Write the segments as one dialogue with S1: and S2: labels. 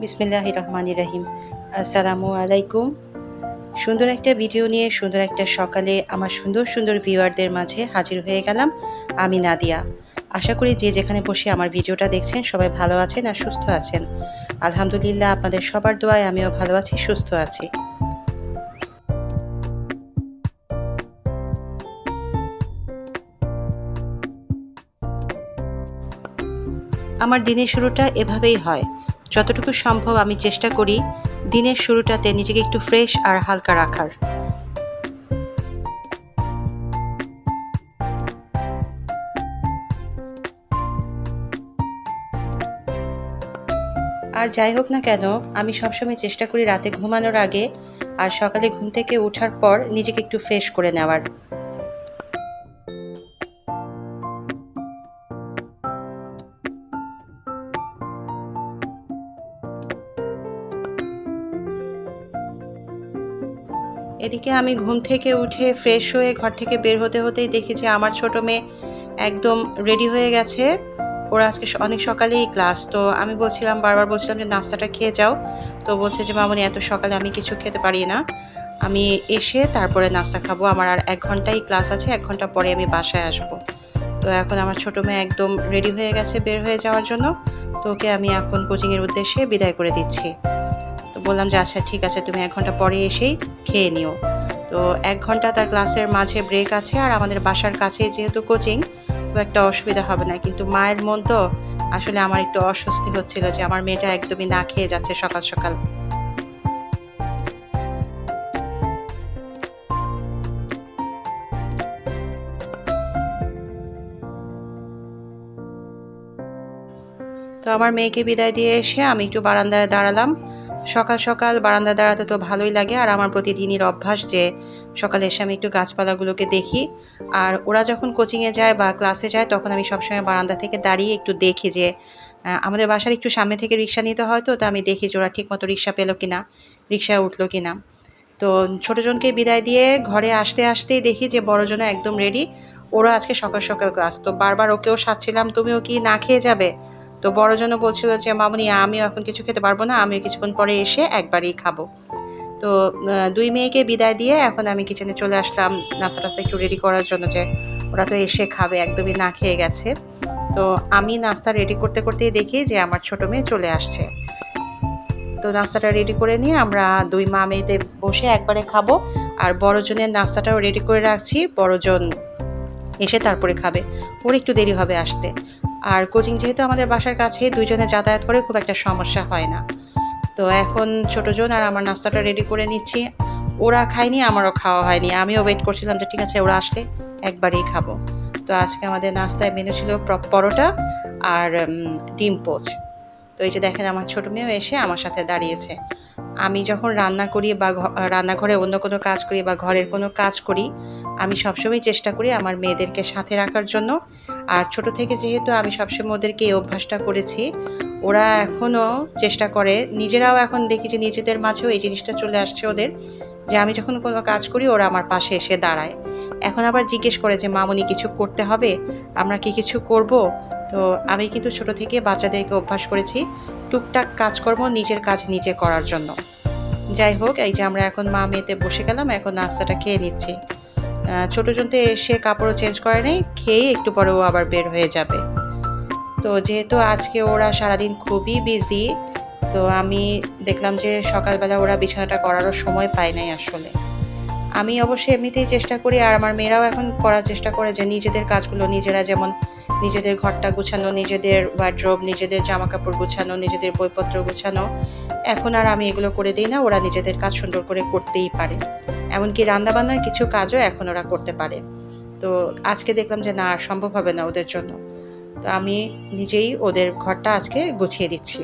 S1: বিসমিল্লাহির রহমানির রহিম। আসসালামু আলাইকুম। সুন্দর একটা ভিডিও নিয়ে সুন্দর একটা সকালে আমার সুন্দর সুন্দর ভিউয়ারদের মাঝে হাজির হয়ে গেলাম। আমি নাদিয়া। আশা করি যে যেখানে বসে আমার ভিডিওটা দেখছেন সবাই ভালো আছেন আর সুস্থ আছেন। আলহামদুলিল্লাহ, আপনাদের সবার দোয়ায় আমিও ভালো আছি, সুস্থ আছি। আমার দিনের শুরুটা এভাবেই হয়। যতটুকু সম্ভব আমি চেষ্টা করি দিনের শুরুটাতে নিজেকে একটু ফ্রেশ আর হালকা রাখার। আর যাই হোক না কেন, আমি সবসময় চেষ্টা করি রাতে ঘুমানোর আগে আর সকালে ঘুম থেকে ওঠার পর নিজেকে একটু ফ্রেশ করে নেওয়ার। এদিকে আমি ঘুম থেকে উঠে ফ্রেশ হয়ে ঘর থেকে বের হতে হতেই দেখি যে আমার ছোট মেয়ে একদম রেডি হয়ে গেছে। ওরা আজকে অনেক সকালেই ক্লাস, তো আমি বারবার বলছিলাম যে নাস্তাটা খেয়ে যাও। তো বলছে যে মামনি এত সকালে আমি কিছু খেতে পারি না, আমি এসে তারপরে নাস্তা খাবো, আমার আর 1 ঘন্টাই ক্লাস আছে, 1 ঘন্টা পরে আমি বাসায় আসবো। তো এখন আমার ছোট মেয়ে একদম রেডি হয়ে গেছে বের হয়ে যাওয়ার জন্য। তো ওকে আমি এখন কোচিংয়ের উদ্দেশ্যে বিদায় করে দিচ্ছি। তো বললাম যে আচ্ছা ঠিক আছে, তুমি 1 ঘন্টা পরে এসেই খেয়ে নিও। তো 1 ঘন্টা তার ক্লাসের মাঝে ব্রেক আছে, আর আমাদের বাসার কাছেই যেহেতু কোচিং, খুব একটা অসুবিধা হবে না। কিন্তু মায়ের মন তো, আসলে আমার একটু অস্বস্তি হচ্ছিল যে আমার মেয়েটা একদমই না খেয়ে যাচ্ছে সকাল সকাল। তো আমার মেয়েকে বিদায় দিয়ে এসে আমি একটু বারান্দায় দাঁড়ালাম। সকাল সকাল বারান্দায় দাঁড়াতে তো ভালোই লাগে, আর আমার প্রতিদিনের অভ্যাস যে সকালে এসে আমি একটু গাছপালাগুলোকে দেখি। আর ওরা যখন কোচিংয়ে যায় বা ক্লাসে যায় তখন আমি সবসময় বারান্দা থেকে দাঁড়িয়ে একটু দেখি যে আমাদের বাসার একটু সামনে থেকে রিক্সা নিতে হয়, তো আমি দেখি যে ওরা ঠিকমতো রিক্সা পেলো কিনা, রিক্সায় উঠলো কিনা। তো ছোটজনকে বিদায় দিয়ে ঘরে আসতে আসতেই দেখি যে বড়জনও একদম রেডি। ওরা আজকে সকাল সকাল ক্লাস, তো বারবার ওকেও সাধছিলাম তুমিও কি না খেয়ে যাবে। তো বড়জনও বলছিল যে মামুনি আমিও এখন কিছু খেতে পারবো না, আমিও কিছুক্ষণ পরে এসে একবারই খাবো। তো দুই মেয়েকে বিদায় দিয়ে এখন আমি কিচেনে চলে আসলাম নাস্তা টাস্তা একটু রেডি করার জন্য, যে ওরা তো এসে খাবে, একদমই না খেয়ে গেছে। তো আমি নাস্তা রেডি করতে করতেই দেখি যে আমার ছোট মেয়ে চলে আসছে। তো নাস্তাটা রেডি করে নিয়ে আমরা দুই মা মেয়েতে বসে একবারে খাবো। আর বড়জনের নাস্তাটাও রেডি করে রাখছি, বড়জন এসে তারপরে খাবে, ওর একটু দেরি হবে আসতে। আর কোচিং যেহেতু আমাদের বাসার কাছে, দুইজনে যাতায়াত করে খুব একটা সমস্যা হয় না। তো এখন ছোটজন আর আমার নাস্তাটা রেডি করে নিচ্ছি। ওরা খায়নি, আমারও খাওয়া হয়নি, আমিও ওয়েট করছিলাম যে ঠিক আছে ওরা আসলে একবারেই খাবো। তো আজকে আমাদের নাস্তায় মেনু ছিল পরোটা আর ডিম পোচ। তো এই যে দেখেন আমার ছোট মেয়েও এসে আমার সাথে দাঁড়িয়েছে। আমি যখন রান্না করি বা রান্নাঘরে অন্য কোনো কাজ করি বা ঘরের কোনো কাজ করি, আমি সবসময় চেষ্টা করি আমার মেয়েদেরকে সাথে রাখার জন্য। আর ছোট থেকে যেহেতু আমি সবসময় ওদেরকে এই অভ্যাসটা করেছি, ওরা এখনও চেষ্টা করে, নিজেরাও এখন দেখি যে নিজেদের মাঝেও এই জিনিসটা চলে আসছে ওদের, যে আমি যখন কোনো কাজ করি ওরা আমার পাশে এসে দাঁড়ায়। এখন আবার জিজ্ঞেস করে যে মামুনি কিছু করতে হবে, আমরা কি কিছু করব। তো আমি কিন্তু ছোট থেকে বাচ্চাদেরকে অভ্যাস করেছি টুকটাক কাজকর্ম নিজের কাজ নিজে করার জন্য। যাই হোক, এই যে আমরা এখন মা মেয়েতে বসে গেলাম, এখন নাস্তাটা খেয়ে নিচ্ছি। ছোটজন তো এসে কাপড়ও চেঞ্জ করে নেই, খেয়ে একটু পরে ও আবার বের হয়ে যাবে। তো যেহেতু আজকে ওরা সারাদিন খুবই বিজি, তো আমি দেখলাম যে সকালবেলা ওরা বিছানাটা করারও সময় পায় নাই আসলে। আমি অবশ্যই এমনিতেই চেষ্টা করি, আর আমার মেয়েরাও এখন করার চেষ্টা করে যে নিজেদের কাজগুলো নিজেরা, যেমন নিজেদের ঘরটা গুছানো, নিজেদের ওয়ার্ড্রোব, নিজেদের জামা কাপড় গুছানো, নিজেদের বইপত্র গুছানো। এখন আর আমি এগুলো করে দিই না, ওরা নিজেদের কাজ সুন্দর করে করতেই পারে। এমনকি রান্নাবান্নার কিছু কাজও এখন ওরা করতে পারে। তো আজকে দেখলাম যে না, আর সম্ভব হবে না ওদের জন্য। তো আমি নিজেই ওদের ঘরটা আজকে গুছিয়ে দিচ্ছি।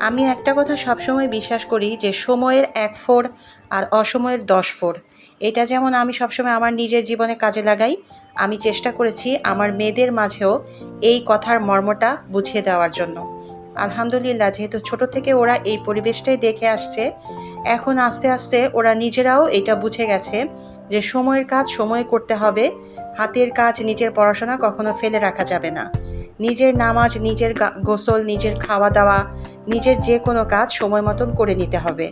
S1: আমি একটা কথা সবসময় বিশ্বাস করি যে সময়ের 1 ফোর আর অসময়ের 10 ফোর। এটা যেমন আমি সবসময় আমার নিজের জীবনে কাজে লাগাই, আমি চেষ্টা করেছি আমার মেয়েদের মাঝেও এই কথার মর্মটা বুঝিয়ে দেওয়ার জন্য। আলহামদুলিল্লাহ, যেহেতু ছোট থেকে ওরা এই পরিবেশটাই দেখে আসছে, এখন আস্তে আস্তে ওরা নিজেরাও এটা বুঝে গেছে যে সময়ের কাজ সময়ে করতে হবে, হাতের কাজ নিজের পড়াশোনা কখনো ফেলে রাখা যাবে না। নিজের নামাজ, নিজের গোসল, নিজের খাওয়া দাওয়া, নিজের যে কোনো কাজ সময় মতন করে নিতে হবে।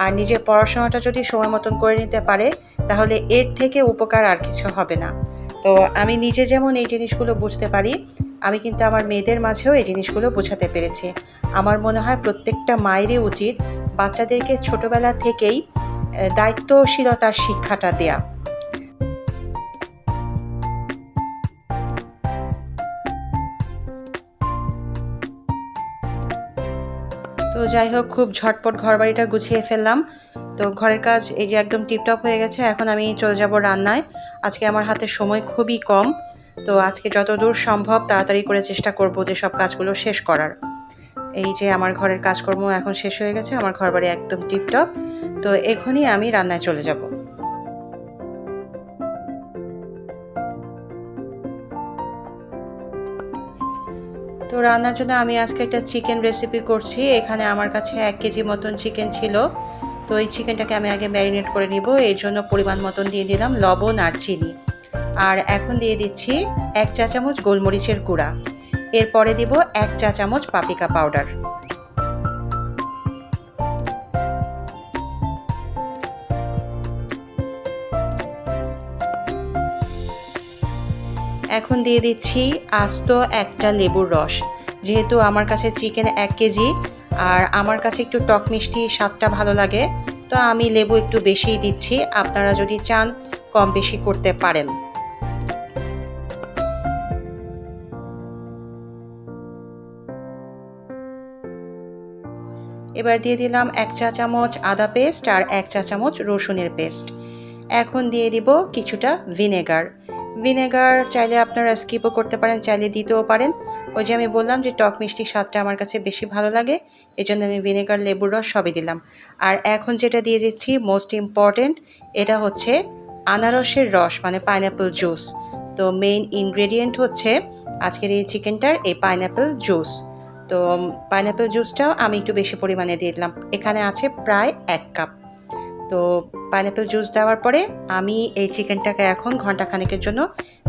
S1: আর নিজের পড়াশোনাটা যদি সময় মতন করে নিতে পারে তাহলে এর থেকে উপকার আর কিছু হবে না। তো আমি নিজে যেমন এই জিনিসগুলো বুঝতে পারি, আমি কিন্তু আমার মেয়েদের মাঝেও এই জিনিসগুলো বোঝাতে পেরেছি। আমার মনে হয় প্রত্যেকটা মায়েরই উচিত বাচ্চাদেরকে ছোটবেলা থেকেই দায়িত্বশীলতার শিক্ষাটা দেয়া। তো যাই হোক, খুব ঝটপট ঘরবাড়িটা গুছিয়ে ফেললাম। তো ঘরের কাজ এই যে একদম টিপটপ হয়ে গেছে। এখন আমি চলে যাব রান্নায়। আজকে আমার হাতে সময় খুবই কম, তো আজকে যতদূর সম্ভব তাড়াতাড়ি করে চেষ্টা করব যে সব কাজগুলো শেষ করার। এই যে আমার ঘরের কাজকর্ম এখন শেষ হয়ে গেছে, আমার ঘরবাড়ি একদম টিপটপ। তো এখনই আমি রান্নায় চলে যাব। তো রান্নার জন্য আমি আজকে একটা চিকেন রেসিপি করছি। এখানে আমার কাছে 1 কেজি মতন চিকেন ছিল। তো এই চিকেনটাকে আমি আগে ম্যারিনেট করে নিব। এর জন্য পরিমাণ মতন দিয়ে দিলাম লবণ আর চিনি। আর এখন দিয়ে দিচ্ছি 1 চা চামচ গোলমরিচের গুঁড়া। এরপরে দিব 1 চা চামচ পাপরিকা পাউডার। এখন দিয়ে দিচ্ছি আস্ত একটা লেবুর রস। যেহেতু আমার কাছে চিকেন 1 কেজি আর আমার কাছে একটু টক মিষ্টি স্বাদটা ভালো লাগে, তো আমি লেবু একটু বেশিই দিচ্ছি। আপনারা যদি চান কম বেশি করতে পারেন। এবার দিয়ে দিলাম 1 চা চামচ আদা পেস্ট আর 1 চা চামচ রসুনের পেস্ট। এখন দিয়ে দিব কিছুটা ভিনেগার। ভিনেগার চাইলে আপনারা স্কিপও করতে পারেন, চাইলে দিতেও পারেন। ওই যে আমি বললাম যে টক মিষ্টি স্বাদটা আমার কাছে বেশি ভালো লাগে, এজন্য আমি ভিনেগার, লেবুর রস সবই দিলাম। আর এখন যেটা দিয়ে দিচ্ছি মোস্ট ইম্পর্ট্যান্ট, এটা হচ্ছে আনারসের রস, মানে পাইনঅ্যাপল জুস। তো মেইন ইনগ্রেডিয়েন্ট হচ্ছে আজকের এই চিকেনটার এই পাইনঅ্যাপল জুস। তো পাইনঅ্যাপল জুসটাও আমি একটু বেশি পরিমাণে দিয়ে দিলাম, এখানে আছে প্রায় 1 কাপ। তো পাইনঅ্যাপল জুস দেওয়ার পরে আমি এই চিকেনটাকে এখন ঘন্টাখানেকের জন্য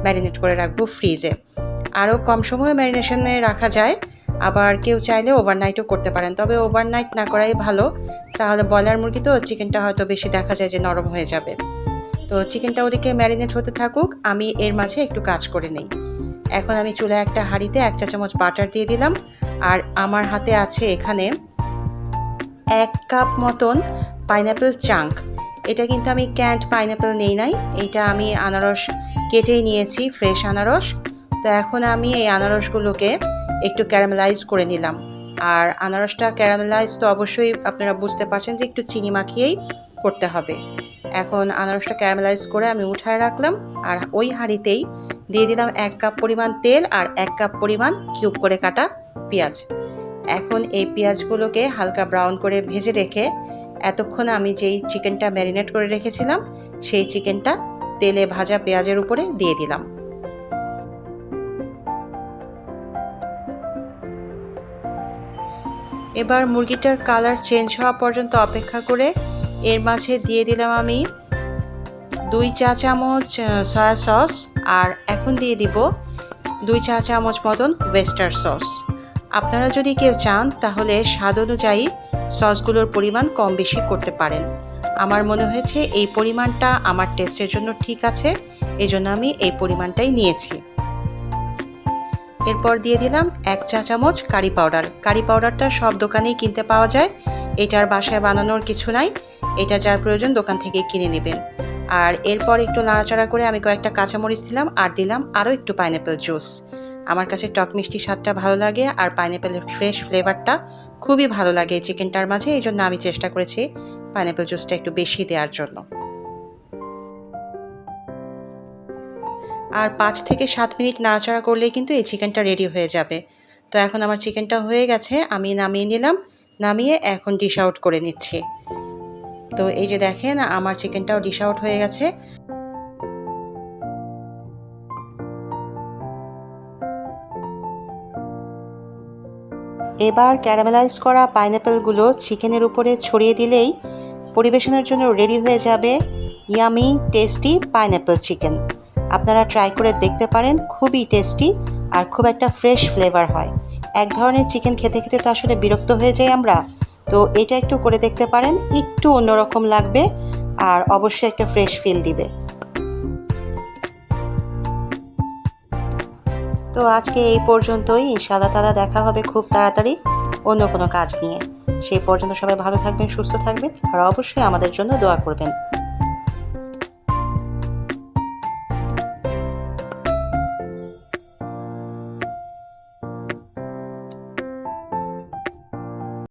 S1: ম্যারিনেট করে রাখবো ফ্রিজে। আরও কম সময়ে ম্যারিনেশনে রাখা যায়, আবার কেউ চাইলে ওভারনাইটও করতে পারেন, তবে ওভারনাইট না করাই ভালো। তাহলে ব্রয়লার মুরগি তো চিকেনটা হয়তো বেশি দেখা যায় যে নরম হয়ে যাবে। তো চিকেনটা ওদিকে ম্যারিনেট হতে থাকুক, আমি এর মাঝে একটু কাজ করে নেই। এখন আমি চুলায় একটা হাঁড়িতে 1 চা চামচ বাটার দিয়ে দিলাম। আর আমার হাতে আছে এখানে 1 কাপ মতন পাইনঅ্যাপল চাঙ্ক। এটা কিন্তু আমি ক্যান্ড পাইনঅ্যাপল নেই নাই, এইটা আমি আনারস কেটেই নিয়েছি, ফ্রেশ আনারস। তো এখন আমি এই আনারসগুলোকে একটু ক্যারামেলাইজ করে নিলাম। আর আনারসটা ক্যারামেলাইজ তো অবশ্যই আপনারা বুঝতে পারছেন যে একটু চিনি মাখিয়েই করতে হবে। এখন আনারসটা ক্যারামেলাইজ করে আমি উঠায় রাখলাম। আর ওই হাঁড়িতেই দিয়ে দিলাম 1 কাপ পরিমাণ তেল আর 1 কাপ পরিমাণ কিউব করে কাটা পেঁয়াজ। এখন এই পেঁয়াজগুলোকে হালকা ব্রাউন করে ভেজে রেখে এতক্ষণ আমি যেই চিকেনটা ম্যারিনেট করে রেখেছিলাম সেই চিকেনটা তেলে ভাজা পেঁয়াজের উপরে দিয়ে দিলাম। এবার মুরগিটার কালার চেঞ্জ হওয়া পর্যন্ত অপেক্ষা করে এর মাঝে দিয়ে দিলাম আমি 2 চা চামচ সয়া সস। আর এখন দিয়ে দিব 2 চা চামচ মতন ওয়েস্টার সস। আপনারা যদি কেউ চান তাহলে স্বাদ অনুযায়ী সসগুলোর পরিমাণ কম বেশি করতে পারেন। আমার মনে হয়েছে এই পরিমাণটা আমার টেস্টের জন্য ঠিক আছে, এজন্য আমি এই পরিমাণটাই নিয়েছি। এরপর দিয়ে দিলাম 1 চা চামচ কারি পাউডার। কারি পাউডারটা সব দোকানেই কিনতে পাওয়া যায়, এটার বাসায় বানানোর কিছু নাই, এটা যার প্রয়োজন দোকান থেকে কিনে নেবেন। আর এরপর একটু নাড়াচাড়া করে আমি কয়েকটা কাঁচামরিচ দিলাম আর দিলাম আরও একটু পাইনঅ্যাপল জুস। আমার কাছে টক মিষ্টি স্বাদটা ভালো লাগে আর পাইনঅ্যাপেলের ফ্রেশ ফ্লেভারটা খুবই ভালো লাগে এই চিকেনটার মাঝে, এই জন্য আমি চেষ্টা করেছি পাইনঅ্যাপল জুসটা একটু বেশি দেওয়ার জন্য। আর 5 থেকে 7 মিনিট নাড়াচাড়া করলেই কিন্তু এই চিকেনটা রেডি হয়ে যাবে। তো এখন আমার চিকেনটা হয়ে গেছে, আমি নামিয়ে নিলাম। নামিয়ে এখন ডিশ আউট করে নিচ্ছি। তো এই যে দেখেন আমার চিকেনটাও ডিশ আউট হয়ে গেছে। এবার ক্যারামেলাইজ করা পাইনঅ্যাপেলগুলো চিকেনের উপরে ছড়িয়ে দিলেই পরিবেশনের জন্য রেডি হয়ে যাবে ইয়ামি টেস্টি পাইনঅ্যাপল চিকেন। আপনারা ট্রাই করে দেখতে পারেন, খুবই টেস্টি আর খুব একটা ফ্রেশ ফ্লেভার হয়। এক ধরনের চিকেন খেতে খেতে তো আসলে বিরক্ত হয়ে যাই আমরা, তো এটা একটু করে দেখতে পারেন, একটু অন্যরকম লাগবে আর অবশ্যই একটা ফ্রেশ ফিল দিবে। তো আজকে এই পর্যন্তই, ইনশাআল্লাহ তাআলা দেখা হবে খুব তাড়াতাড়ি অন্য কোনো কাজ নিয়ে। সেই পর্যন্ত সবাই ভালো থাকবেন, সুস্থ থাকবেন আর অবশ্যই আমাদের জন্য দোয়া করবেন।